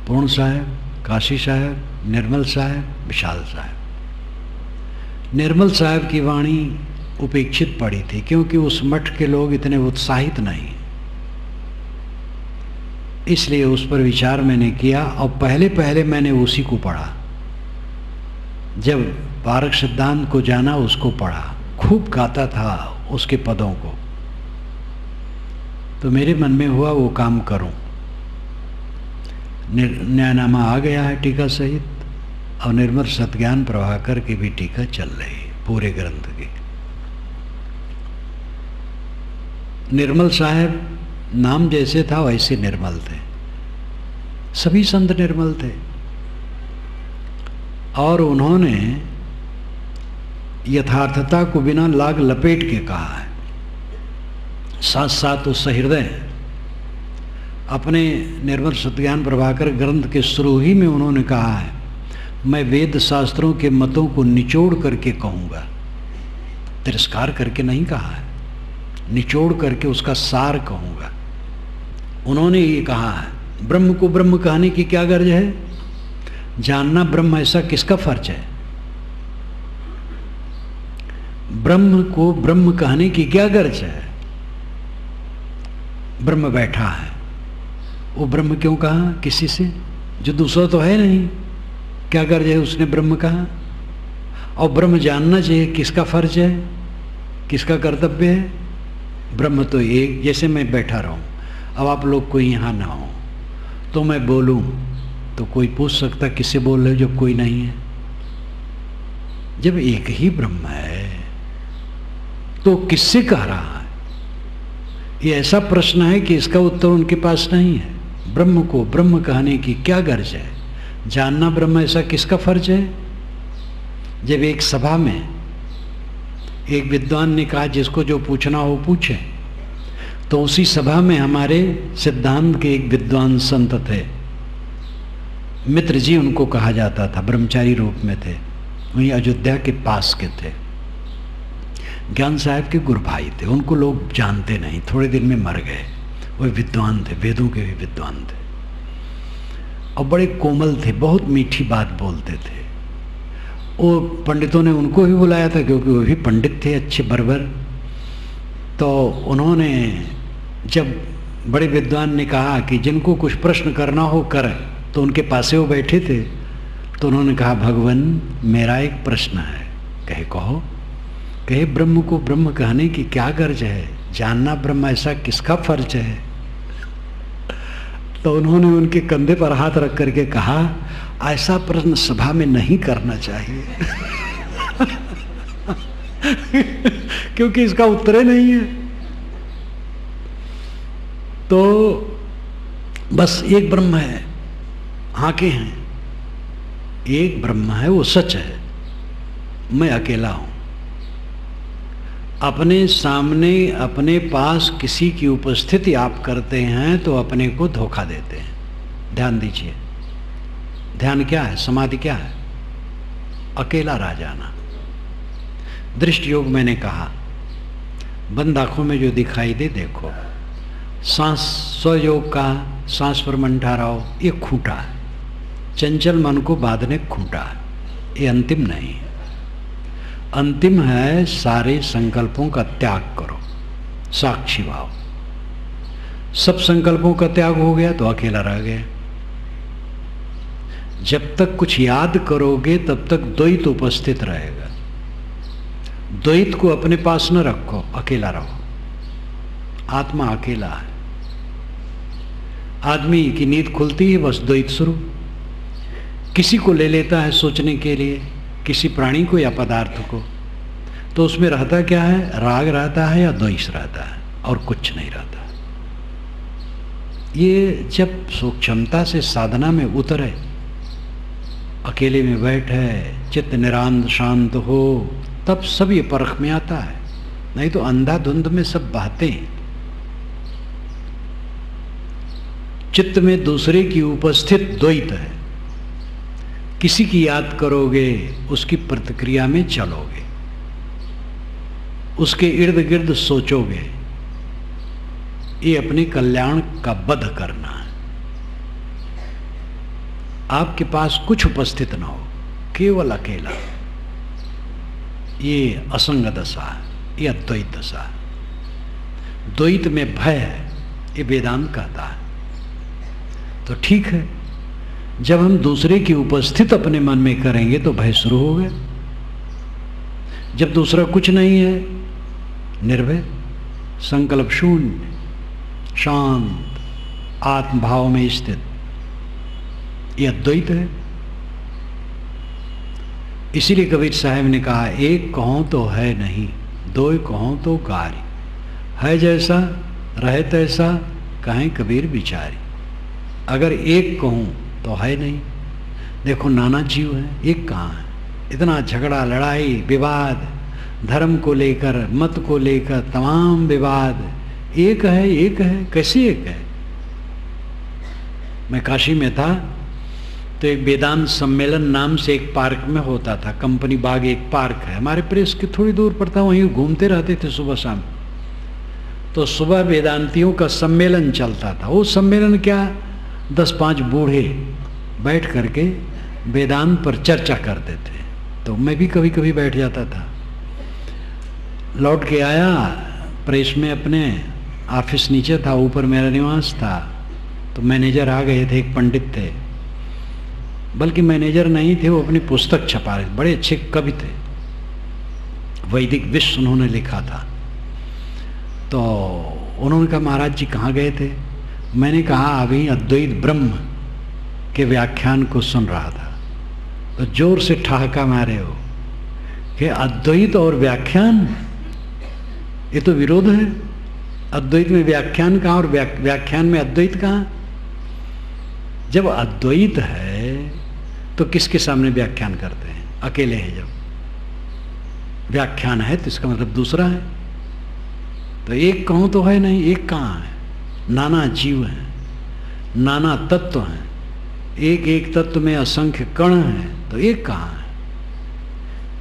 पूर्ण साहब, काशी साहब, निर्मल साहब, विशाल साहब। निर्मल साहब की वाणी उपेक्षित पड़ी थी क्योंकि उस मठ के लोग इतने उत्साहित नहीं, इसलिए उस पर विचार मैंने किया और पहले पहले मैंने उसी को पढ़ा। जब पारक सिद्धांत को जाना उसको पढ़ा, खूब गाता था उसके पदों को, तो मेरे मन में हुआ वो काम करूं। न्यायनामा आ गया है टीका सहित और निर्मल सत्यज्ञान प्रभाकर की भी टीका चल रही है पूरे ग्रंथ की। निर्मल साहब नाम जैसे था वैसे निर्मल थे। सभी संत निर्मल थे और उन्होंने यथार्थता को बिना लाग लपेट के कहा है। साथ साथ वो सहृदय हैं। अपने निर्मल सत्यज्ञान प्रभाकर ग्रंथ के शुरू ही में उन्होंने कहा है, मैं वेद शास्त्रों के मतों को निचोड़ करके कहूँगा। तिरस्कार करके नहीं कहा है, निचोड़ करके उसका सार कहूँगा। उन्होंने ये कहा है, ब्रह्म को ब्रह्म कहने की क्या गर्ज है? जानना ब्रह्म ऐसा किसका फर्ज है? ब्रह्म को ब्रह्म कहने की क्या गर्ज है? ब्रह्म बैठा है, वो ब्रह्म क्यों कहा किसी से जो दूसरा तो है नहीं? क्या गर्ज है उसने ब्रह्म कहा? और ब्रह्म जानना चाहिए किसका फर्ज है, किसका कर्तव्य है? ब्रह्म तो एक। जैसे मैं बैठा रहूं, अब आप लोग कोई यहाँ ना हो तो मैं बोलूं तो कोई पूछ सकता किससे बोल रहे हो जब कोई नहीं है? जब एक ही ब्रह्म है तो किससे कह रहा है? ये ऐसा प्रश्न है कि इसका उत्तर उनके पास नहीं है। ब्रह्म को ब्रह्म कहने की क्या गर्ज है? जानना ब्रह्म ऐसा किसका फर्ज है? जब एक सभा में एक विद्वान ने कहा जिसको जो पूछना हो पूछे, तो उसी सभा में हमारे सिद्धांत के एक विद्वान संत थे, मित्र जी उनको कहा जाता था, ब्रह्मचारी रूप में थे, वहीं अयोध्या के पास के थे, ज्ञान साहब के गुरु भाई थे। उनको लोग जानते नहीं, थोड़े दिन में मर गए। वो विद्वान थे, वेदों के भी विद्वान थे और बड़े कोमल थे, बहुत मीठी बात बोलते थे। वो पंडितों ने उनको भी बुलाया था क्योंकि वो भी पंडित थे अच्छे बरबर। तो उन्होंने जब बड़े विद्वान ने कहा कि जिनको कुछ प्रश्न करना हो करें, तो उनके पास वो बैठे थे। तो उन्होंने कहा, भगवान मेरा एक प्रश्न है। कहे कहो। कहे ब्रह्म को ब्रह्म कहने की क्या गर्ज है? जानना ब्रह्म ऐसा किसका फर्ज है? तो उन्होंने उनके कंधे पर हाथ रख करके कहा, ऐसा प्रश्न सभा में नहीं करना चाहिए क्योंकि इसका उत्तर ही नहीं है। तो बस एक ब्रह्म है, आंखें हैं, एक ब्रह्म है, वो सच है। मैं अकेला हूं। अपने सामने अपने पास किसी की उपस्थिति आप करते हैं तो अपने को धोखा देते हैं। ध्यान दीजिए, ध्यान क्या है, समाधि क्या है? अकेला रह जाना। दृष्टि योग मैंने कहा, बंद आंखों में जो दिखाई दे देखो। सांस स्वयोग का सांस पर मन ठहराओ, ये खूंटा है। चंचल मन को बांधने खूंटा है, ये अंतिम नहीं है। अंतिम है सारे संकल्पों का त्याग करो, साक्षी भाव। सब संकल्पों का त्याग हो गया तो अकेला रह गए। जब तक कुछ याद करोगे तब तक द्वैत उपस्थित रहेगा। द्वैत को अपने पास न रखो, अकेला रहो। आत्मा अकेला है। आदमी की नींद खुलती है बस द्वैत शुरू। किसी को ले लेता है सोचने के लिए, किसी प्राणी को या पदार्थ को, तो उसमें रहता क्या है? राग रहता है या द्वेष रहता है, और कुछ नहीं रहता। ये जब सूक्ष्मता से साधना में उतरे, अकेले में बैठे, चित्त निरांत शांत हो, तब सब ये परख में आता है। नहीं तो अंधाधुंध में सब बातें। चित्त में दूसरे की उपस्थित द्वैत है। किसी की याद करोगे, उसकी प्रतिक्रिया में चलोगे, उसके इर्द गिर्द सोचोगे, ये अपने कल्याण का बध करना है। आपके पास कुछ उपस्थित ना हो, केवल अकेला, ये असंग दशा है, ये अद्वैत दशा है। द्वैत में भय है, ये वेदांत कहता है। तो ठीक है, जब हम दूसरे की उपस्थित अपने मन में करेंगे तो भय शुरू हो गया। जब दूसरा कुछ नहीं है, निर्भय, संकल्प शून्य, शांत, आत्मभाव में स्थित, यह अद्वैत है। इसीलिए कबीर साहब ने कहा, एक कहो तो है नहीं, दो कहो तो कार्य है, जैसा रहे तैसा कहें कबीर बिचारी, अगर एक कहूँ तो है नहीं। देखो नाना जीव है, एक कहाँ है? इतना झगड़ा, लड़ाई, विवाद, धर्म को लेकर, मत को लेकर तमाम विवाद, एक है, एक है, कैसे एक है? मैं काशी में था तो एक वेदांत सम्मेलन नाम से एक पार्क में होता था, कंपनी बाग एक पार्क है हमारे प्रेस के थोड़ी दूर पर था, वहीं घूमते रहते थे सुबह शाम। तो सुबह वेदांतियों का सम्मेलन चलता था। वो सम्मेलन क्या, 10-5 बूढ़े बैठ करके वेदांत पर चर्चा करते थे, तो मैं भी कभी कभी बैठ जाता था। लौट के आया प्रेस में, अपने ऑफिस नीचे था, ऊपर मेरा निवास था। तो मैनेजर आ गए थे, एक पंडित थे, बल्कि मैनेजर नहीं थे, वो अपनी पुस्तक छपा रहे थे, बड़े अच्छे कवि थे, वैदिक विश्व उन्होंने लिखा था। तो उन्होंने कहा महाराज जी कहाँ गए थे? मैंने कहा अभी अद्वैत ब्रह्म के व्याख्यान को सुन रहा था। तो जोर से ठहाका मारे हो कि अद्वैत और व्याख्यान, ये तो विरोध है। अद्वैत में व्याख्यान कहाँ और व्याख्यान में अद्वैत कहाँ? जब अद्वैत है तो किसके सामने व्याख्यान करते हैं? अकेले हैं। जब व्याख्यान है तो इसका मतलब दूसरा है। तो एक कहूँ तो है नहीं, एक कहाँ है? नाना जीव हैं, नाना तत्व हैं, एक एक तत्व में असंख्य कण हैं, तो एक कहाँ है?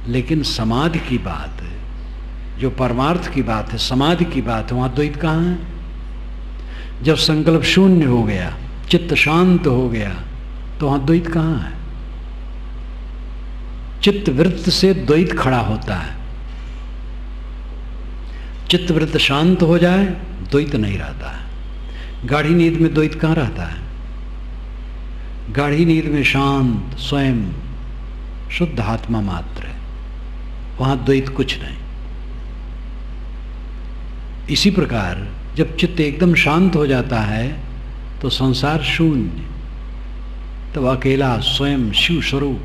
लेकिन समाधि की बात है, जो परमार्थ की बात है, समाधि की बात है, वहाँ द्वैत कहाँ है? जब संकल्प शून्य हो गया, चित्त शांत हो गया, तो वहाँ द्वैत कहाँ है? चित्त वृत्त से द्वैत खड़ा होता है। चित्त वृत्त शांत हो जाए, द्वैत नहीं रहता है। गाढ़ी नींद में द्वैत कहाँ रहता है? गाढ़ी नींद में शांत स्वयं शुद्ध आत्मा मात्र है, वहाँ द्वैत कुछ नहीं। इसी प्रकार जब चित्त एकदम शांत हो जाता है तो संसार शून्य, तब अकेला स्वयं शिव स्वरूप,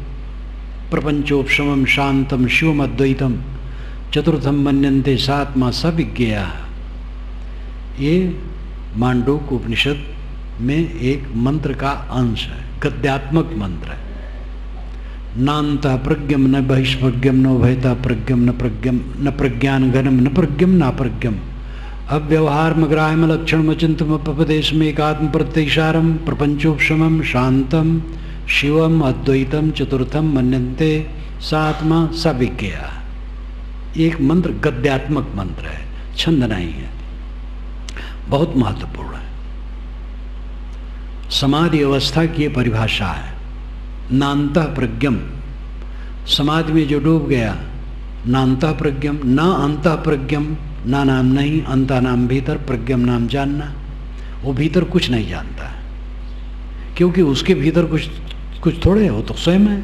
प्रपंचोपशमम शांतम शिवम अद्वैतम चतुर्थम मन्यन्ते सात्मा सविज्ञेया। ये मांडूक्य उपनिषद में एक मंत्र का अंश है, गद्यात्मक मंत्र है। नान्तः प्रज्ञम न बहिष्प्रज्ञम न उभयतः प्रज्ञम न प्रज्ञान घनम न प्रज्ञम नाप्रज्ञम अव्यवहारम ग्राह्यम लक्षणम चिंतम उपदेश में एकात्म प्रत्यक्षारम प्रपंचोपशमम शांतम शिवम अद्वैतम चतुर्थम मन्यन्ते सात्मा सविज्ञेया। एक मंत्र गद्यात्मक मंत्र है, छंद नहीं है, बहुत महत्वपूर्ण है। समाधि अवस्था की ये परिभाषा है, नान्तः प्रज्ञम। समाधि में जो डूब गया, नान्तः प्रज्ञम, ना अंतः प्रज्ञम, ना नाम नहीं, अंता नाम भीतर, प्रज्ञम नाम जानना। वो भीतर कुछ नहीं जानता है, क्योंकि उसके भीतर कुछ थोड़े है, वो तो स्वयं है।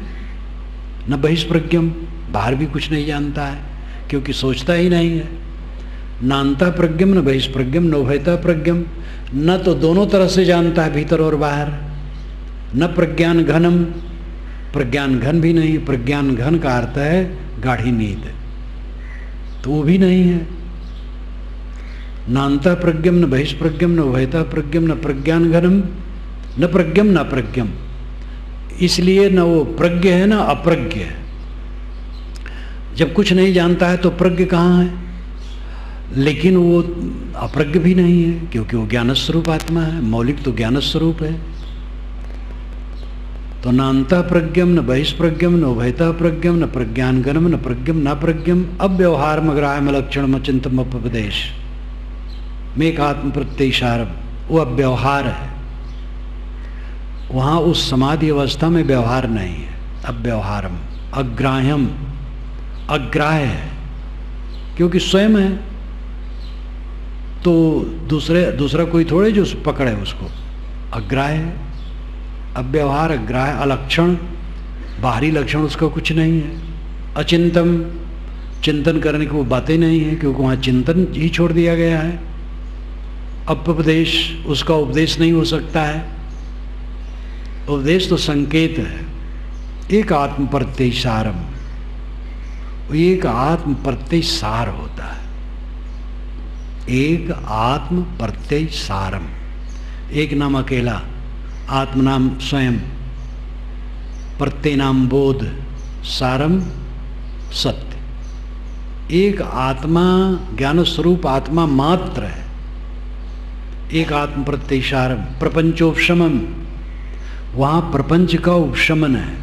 न बहिष्प्रज्ञम, बाहर भी कुछ नहीं जानता है, क्योंकि सोचता ही नहीं है। नान्तः प्रज्ञम न बहिष्प्रज्ञम न उभयतः प्रज्ञम, न तो दोनों तरह से जानता है, भीतर और बाहर। न प्रज्ञान घनम, प्रज्ञान घन भी नहीं। प्रज्ञान घन का अर्थ है गाढ़ी नींद, तो वो भी नहीं है। नान्तः प्रज्ञम न बहिष्प्रज्ञम न उभयतः प्रज्ञम न प्रज्ञान घनम न प्रज्ञम न प्रज्ञम। इसलिए न वो प्रज्ञ है ना अप्रज्ञ है। जब कुछ नहीं जानता है तो प्रज्ञ कहाँ है? लेकिन वो अप्रज्ञ भी नहीं है, क्योंकि वो ज्ञान स्वरूप आत्मा है, मौलिक तो ज्ञान स्वरूप है। तो नान्तः प्रज्ञम न बहिष्प्रज्ञम न उभयतः प्रज्ञम न प्रज्ञान गणम न प्रज्ञम न प्रज्ञम अव्यवहारम ग्राह्यम लक्षणम चिंतम उपदेश में एकात्म प्रत्यक्षारम। वो अव्यवहार है, वहाँ उस समाधि अवस्था में व्यवहार नहीं है। अव्यवहारम, अग्राह्यम, अग्राह्य है, क्योंकि स्वयं है, तो दूसरा कोई थोड़े जो पकड़े उसको। अग्राह्य है, अव्यवहार, अग्राह्य, अलक्षण, बाहरी लक्षण उसका कुछ नहीं है। अचिंतम, चिंतन करने की वो बातें नहीं है, क्योंकि वहाँ चिंतन ही छोड़ दिया गया है। अपउपदेश, उसका उपदेश नहीं हो सकता है। उपदेश तो संकेत है। एक आत्म प्रत्यक्षारम, एक आत्म प्रत्यय सार होता है। एक आत्म प्रत्यय सारम, एक नाम अकेला, आत्म नाम स्वयं, प्रत्यय नाम बोध, सारम सत्य। एक आत्मा ज्ञान स्वरूप आत्मा मात्र है, एक आत्म प्रत्यय सारम, प्रपंचोपशमम, वहाँ प्रपंच का उपशमन है,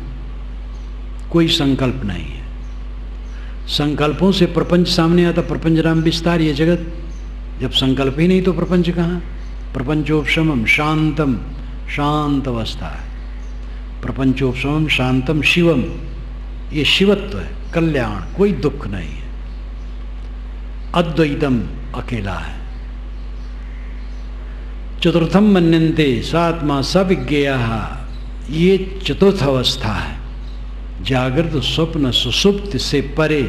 कोई संकल्प नहीं है। संकल्पों से प्रपंच सामने आता, प्रपंच नाम विस्तार, ये जगत। जब संकल्प ही नहीं तो प्रपंच कहाँ? प्रपंचोपशमम शांतम, शांत अवस्था है। प्रपंचोपशमम शांतम शिवम, ये शिवत्व है, कल्याण, कोई दुख नहीं है। अद्वैतम, अकेला है। चतुर्थम मन्यन्ते सात्मा सविज्ञेय, ये चतुर्थ अवस्था है। जागृत स्वप्न सुषुप्त से परे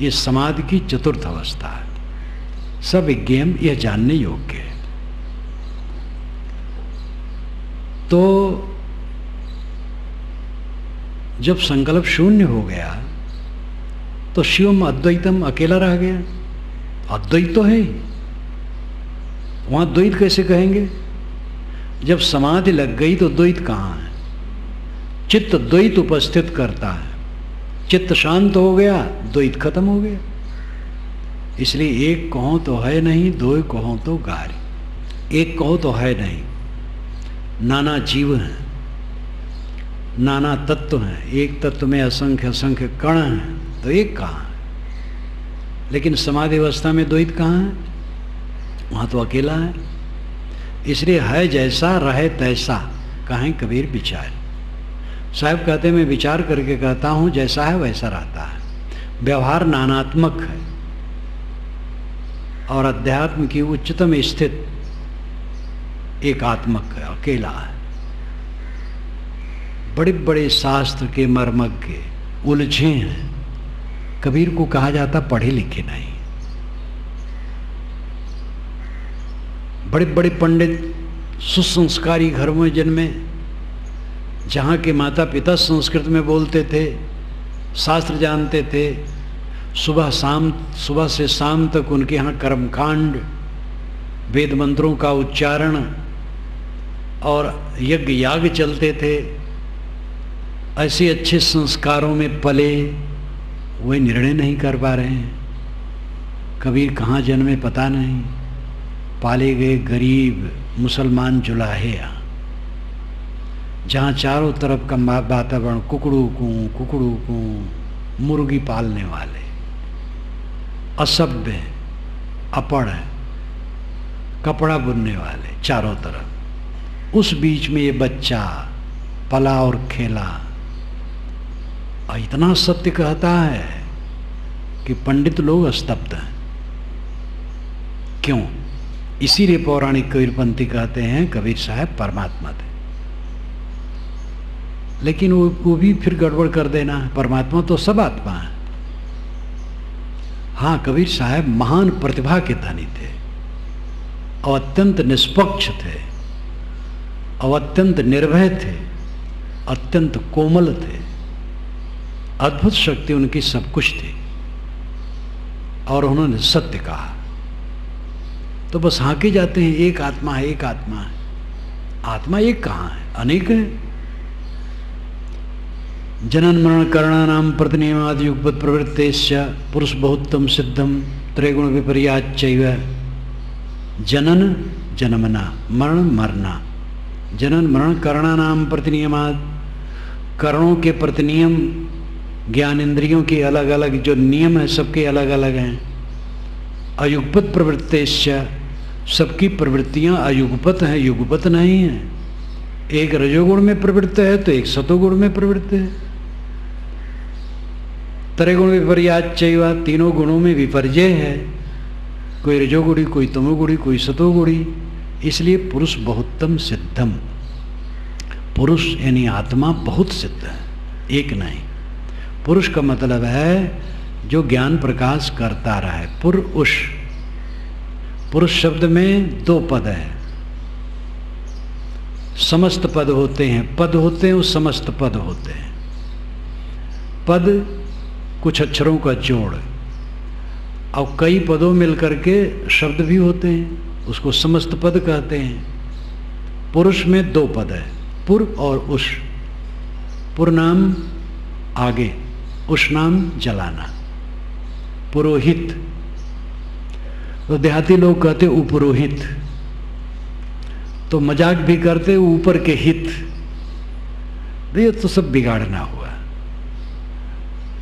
ये समाधि की चतुर्थ अवस्था है। सविज्ञेयम, यह जानने योग्य है। तो जब संकल्प शून्य हो गया तो शिवम अद्वैतम, अकेला रह गया। अद्वैत तो है, वहां द्वैत कैसे कहेंगे? जब समाधि लग गई तो द्वैत कहाँ है? चित्त द्वैत उपस्थित करता है। चित्त शांत हो गया, द्वैत खत्म हो गया। इसलिए एक कहो तो है नहीं, दो कहो तो गारी। एक कहो तो है नहीं, नाना जीव हैं, नाना तत्व हैं, एक तत्व में असंख्य असंख्य कण हैं, तो एक कहाँ है? लेकिन समाधि अवस्था में द्वैत कहाँ है? वहाँ तो अकेला है। इसलिए है जैसा रहे तैसा, कहें कबीर विचार। साहब कहते हैं मैं विचार करके कहता हूँ, जैसा है वैसा रहता है। व्यवहार नानात्मक है और अध्यात्म की उच्चतम स्थित एकात्मक है, अकेला है। बड़े बड़े शास्त्र के मर्मज्ञ उलझे हैं। कबीर को कहा जाता पढ़े लिखे नहीं। बड़े बड़े पंडित सुसंस्कारी घरों में जन्मे, जहाँ के माता पिता संस्कृत में बोलते थे, शास्त्र जानते थे, सुबह से शाम तक उनके यहाँ कर्मकांड, वेद मंत्रों का उच्चारण और यज्ञ याग चलते थे। ऐसे अच्छे संस्कारों में पले, वे निर्णय नहीं कर पा रहे हैं। कबीर कहाँ जन्मे पता नहीं, पाले गए गरीब मुसलमान जुलाहे, जहाँ चारों तरफ का वातावरण कुकड़ू कू मुर्गी पालने वाले, असभ्य, अपढ़, कपड़ा बुनने वाले चारों तरफ। उस बीच में ये बच्चा पला और खेला, और इतना सत्य कहता है कि पंडित लोग स्तब्ध हैं। क्यों? इसीलिए पौराणिक कबीरपंथी कहते हैं कबीर साहब परमात्मा थे। लेकिन वो भी फिर गड़बड़ कर देना, परमात्मा तो सब आत्मा है। हाँ, कबीर साहब महान प्रतिभा के धनी थे और अत्यंत निष्पक्ष थे और अत्यंत निर्भय थे, अत्यंत कोमल थे। अद्भुत शक्ति उनकी सब कुछ थी और उन्होंने सत्य कहा। तो बस हाँके जाते हैं एक आत्मा है, एक आत्मा है। आत्मा एक कहाँ है? अनेक है। जनन मरण करणानाम प्रतिनियमादि युगपत् प्रवृत्तेश्च पुरुष बहुत्तम सिद्धम त्रैगुण विपर्याच्चैव। जनन जन्मना, मरण मरना। जनन मरण करणानाम प्रतिनियमाद, करणों के प्रतिनियम, ज्ञान इंद्रियों के अलग अलग जो नियम है सबके अलग अलग हैं। अयुगपत प्रवृत्तेश्च, सबकी प्रवृत्तियां अयुगपत हैं, युगपत नहीं है। एक रजोगुण में प्रवृत्त है तो एक सतोगुण में प्रवृत्त है। त्रैगुण विपर्याच्चैव, तीनों गुणों में विपर्जय है, कोई रजोगुणी, कोई तमोगुणी, कोई सतोगुणी। इसलिए पुरुष बहुत्तम सिद्धम, पुरुष यानी आत्मा बहुत सिद्ध है, एक नहीं। पुरुष का मतलब है जो ज्ञान प्रकाश करता रहे, पुरुष। पुरुष शब्द में दो पद है, समस्त पद होते हैं, पद होते हैं और समस्त पद होते हैं। पद कुछ अक्षरों का जोड़, और कई पदों मिलकर के शब्द भी होते हैं, उसको समस्त पद कहते हैं। पुरुष में दो पद है, पुर और उष। पुर नाम आगे, उष नाम जलाना, पुरोहित। तो देहाती लोग कहते उपरोहित, तो मजाक भी करते ऊपर के हित। ये तो सब बिगाड़ना हुआ।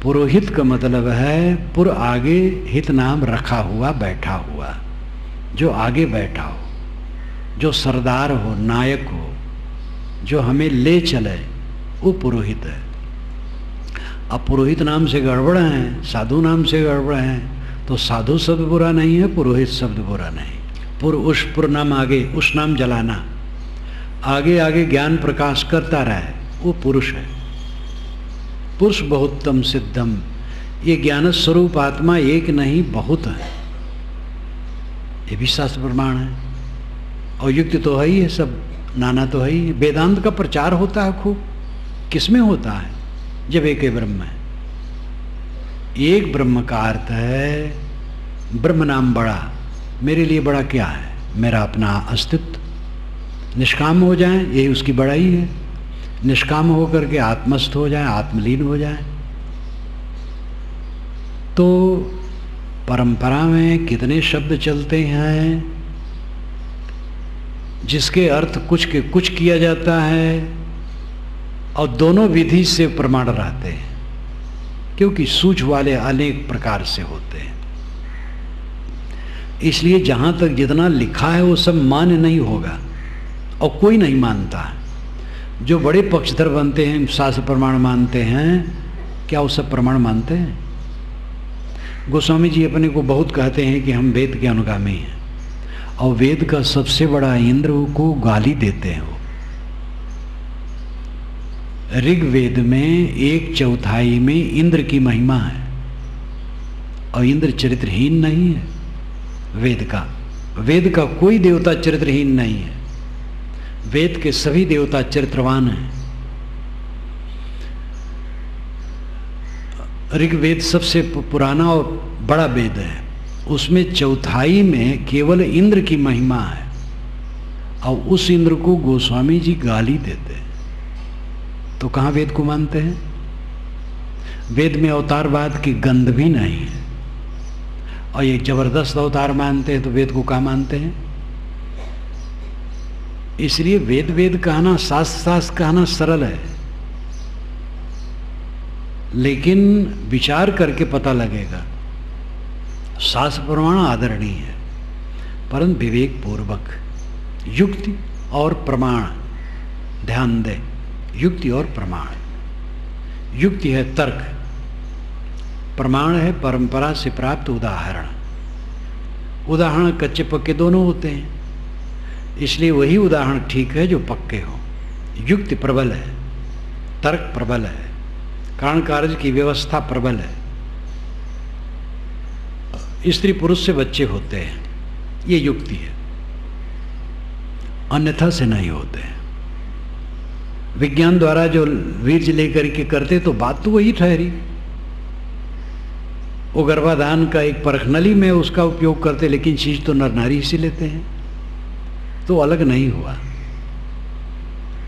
पुरोहित का मतलब है पुर आगे, हित नाम रखा हुआ, बैठा हुआ, जो आगे बैठा हो, जो सरदार हो, नायक हो, जो हमें ले चले, वो पुरोहित है। अब पुरोहित नाम से गड़बड़ है, साधु नाम से गड़बड़ है, तो साधु शब्द बुरा नहीं है, पुरोहित शब्द बुरा नहीं। पुर उष, पुर नाम आगे, उष नाम जलाना, आगे आगे ज्ञान प्रकाश करता रहे, वो पुरुष है। पुरुष बहुतम सिद्धम, ये ज्ञान स्वरूप आत्मा एक नहीं बहुत है, ये भी शास्त्र प्रमाण है। और युक्ति तो है ही है, सब नाना तो है ही। वेदांत का प्रचार होता है खूब, किसमें होता है? जब एक ब्रह्म है। एक ब्रह्म का अर्थ है ब्रह्म नाम बड़ा। मेरे लिए बड़ा क्या है? मेरा अपना अस्तित्व। निष्काम हो जाए, यही उसकी बड़ाई है। निष्काम होकर के आत्मस्थ हो जाए, आत्मलीन हो जाए। तो परंपरा में कितने शब्द चलते हैं जिसके अर्थ कुछ के कुछ किया जाता है, और दोनों विधि से प्रमाण रहते हैं, क्योंकि सूझ वाले अनेक प्रकार से होते हैं। इसलिए जहां तक जितना लिखा है वो सब मान्य नहीं होगा, और कोई नहीं मानता है। जो बड़े पक्षधर बनते हैं, शास्त्र प्रमाण मानते हैं, क्या वो सब प्रमाण मानते हैं? गोस्वामी जी अपने को बहुत कहते हैं कि हम वेद के अनुगामी हैं, और वेद का सबसे बड़ा इंद्र को गाली देते हैं। वो ऋग्वेद में 1/4 में इंद्र की महिमा है, और इंद्र चरित्रहीन नहीं है। वेद का कोई देवता चरित्रहीन नहीं है। वेद के सभी देवता चरित्रवान हैं। ऋग्वेद सबसे पुराना और बड़ा वेद है, उसमें 1/4 में केवल इंद्र की महिमा है, और उस इंद्र को गोस्वामी जी गाली देते हैं। तो कहाँ वेद को मानते हैं? वेद में अवतारवाद की गंध भी नहीं है, और ये जबरदस्त अवतार मानते हैं, तो वेद को कहाँ मानते हैं? इसलिए वेद वेद कहना, शास्त्र शास्त्र कहना सरल है, लेकिन विचार करके पता लगेगा। शास्त्र प्रमाण आदरणीय है, परंतु विवेक पूर्वक युक्ति और प्रमाण ध्यान दे। युक्ति और प्रमाण। युक्ति है तर्क, प्रमाण है परंपरा से प्राप्त उदाहरण। उदाहरण कच्चे पक्के दोनों होते हैं, इसलिए वही उदाहरण ठीक है जो पक्के हो। युक्ति प्रबल है, तर्क प्रबल है, कारण कार्य की व्यवस्था प्रबल है। स्त्री पुरुष से बच्चे होते हैं, ये युक्ति है, अन्यथा से नहीं होते हैं। विज्ञान द्वारा जो वीर्ज लेकर के करते तो बात तो वही ठहरी। वो गर्भाधान का एक परखनली में उसका उपयोग करते, लेकिन चीज तो नर नारी से लेते हैं, तो अलग नहीं हुआ।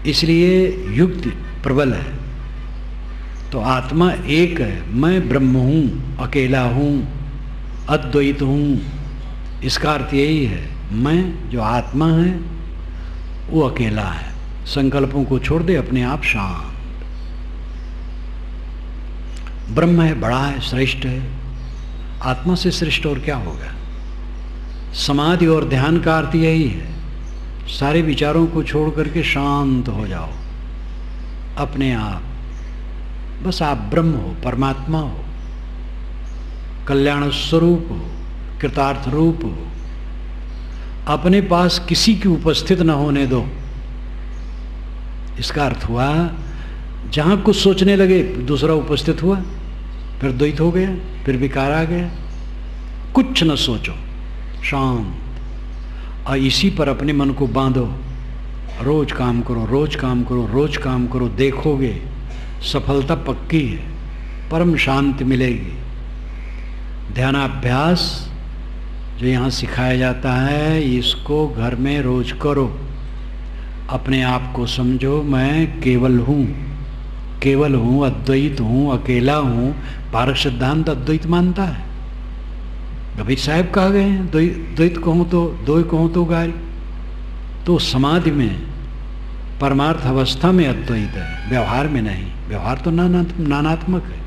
इसलिए युक्ति प्रबल है। तो आत्मा एक है, मैं ब्रह्म हूं, अकेला हूं, अद्वैत हूं। इसका अर्थ यही है, मैं जो आत्मा है वो अकेला है। संकल्पों को छोड़ दे, अपने आप शांत। ब्रह्म है, बड़ा है, श्रेष्ठ है। आत्मा से श्रेष्ठ और क्या होगा? समाधि और ध्यान का अर्थ यही है, सारे विचारों को छोड़ करके शांत हो जाओ अपने आप। बस आप ब्रह्म हो, परमात्मा हो, कल्याण स्वरूप हो, कृतार्थ रूप हो। अपने पास किसी की उपस्थित न होने दो। इसका अर्थ हुआ, जहां कुछ सोचने लगे दूसरा उपस्थित हुआ, फिर द्वैत हो गया, फिर विकार आ गया। कुछ न सोचो, शांत, और इसी पर अपने मन को बांधो। रोज काम करो, रोज काम करो, रोज काम करो, देखोगे सफलता पक्की है, परम शांति मिलेगी। ध्यानाभ्यास जो यहाँ सिखाया जाता है, इसको घर में रोज करो, अपने आप को समझो मैं केवल हूँ, केवल हूँ, अद्वैत हूँ, अकेला हूँ। पारक सिद्धांत अद्वैत मानता है। कबीर साहब कहा गए हैं द्वैत कहूँ तो दो कहूँ तो गारी। तो समाधि में परमार्थ अवस्था में अद्वैत है, व्यवहार में नहीं। व्यवहार तो नानात्मक है,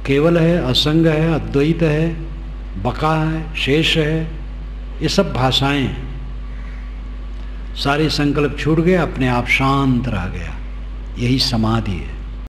केवल है, असंग है, अद्वैत है, बका है, शेष है। ये सब भाषाएं हैं। सारे संकल्प छूट गए, अपने आप शांत रह गया, यही समाधि है।